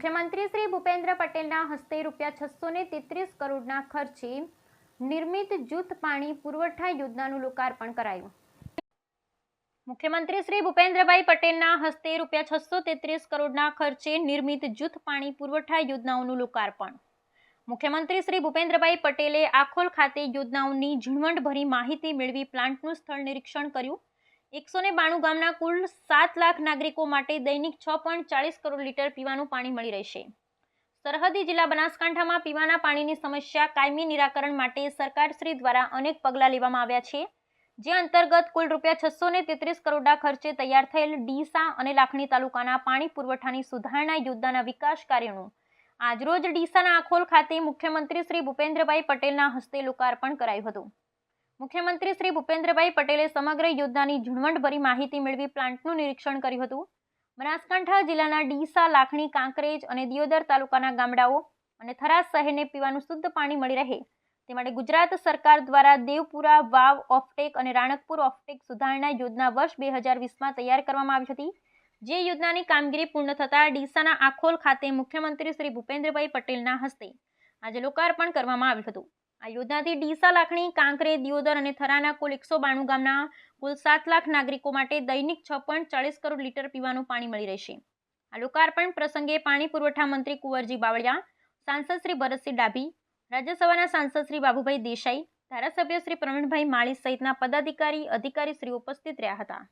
મુખ્યમંત્રી શ્રી ભૂપેન્દ્ર પટેલના હસ્તે ₹633 કરોડના ખર્ચે નિર્મિત જૂથ પાણી પુરવઠા યોજનાનું લોકાર્પણ કરાયું। મુખ્યમંત્રી શ્રી ભૂપેન્દ્રભાઈ પટેલના હસ્તે ₹633 કરોડના ખર્ચે નિર્મિત જૂથ પાણી પુરવઠા યોજનાઓનું લોકાર્પણ। મુખ્યમંત્રી શ્રી ભૂપેન્દ્રભાઈ પટેલે આખોલ ખાતે યોજનાઓની ઝીણવટભરી માહિતી મેળવી પ્લાન્ટનું સ્થળ નિરીક્ષણ કર્યું। 192 ગામના કુલ 7 લાખ નાગરિકો માટે દૈનિક 6.40 કરોડ લીટર પીવાનું પાણી મળી રહેશે। સરહદી જિલ્લા બનાસકાંઠામાં પીવાના પાણીની સમસ્યા કાયમી નિરાકરણ માટે સરકારશ્રી દ્વારા અનેક પગલાં લેવામાં આવ્યા છે, જે અંતર્ગત કુલ ₹633 કરોડના ખર્ચે તૈયાર થયેલ ડીસા અને લાખણી તાલુકાના પાણી પુરવઠાની સુધારણા યોજનાના વિકાસ કાર્યનું આજરોજ ડીસાના આખોલ ખાતે મુખ્યમંત્રી શ્રી ભૂપેન્દ્રભાઈ પટેલના હસ્તે લોકાર્પણ કરાયું હતું। મુખ્યમંત્રી શ્રી ભૂપેન્દ્રભાઈ પટેલે સમગ્ર યોજનાની ઝીણવટભરી માહિતી મેળવી પ્લાન્ટનું નિરીક્ષણ કર્યું હતું। બનાસકાંઠા જિલ્લાના ડીસા, લાખણી, કાંકરેજ અને દિયોદર તાલુકાના ગામડાઓ અને થરાદ શહેરને પીવાનું શુદ્ધ પાણી મળી રહે તે માટે ગુજરાત સરકાર દ્વારા દેવપુરા વાવ ઓફટેક અને રાણકપુર ઓફટેક સુધારણા યોજના વર્ષ 2020માં તૈયાર કરવામાં આવી હતી, જે યોજનાની કામગીરી પૂર્ણ થતાં ડીસાના આખોલ ખાતે મુખ્યમંત્રી શ્રી ભૂપેન્દ્રભાઈ પટેલના હસ્તે આજે લોકાર્પણ કરવામાં આવ્યું હતું। આ યોજનાથી ડીસા, લાખણી, કાંકરેજ, દિયોદર અને થરાના કુલ 192 ગામના કુલ 7 લાખ નાગરિકો માટે દૈનિક 6.40 કરોડ લીટર પીવાનું પાણી મળી રહેશે। આ લોકાર્પણ પ્રસંગે પાણી પુરવઠા મંત્રી કુંવરજી બાવળિયા, સાંસદ શ્રી ભરતસિંહ ડાભી, રાજ્યસભાના સાંસદ શ્રી બાબુભાઈ દેસાઈ, ધારાસભ્ય શ્રી પ્રવીણભાઈ માળી સહિતના પદાધિકારી અધિકારીશ્રીઓ ઉપસ્થિત રહ્યા હતા।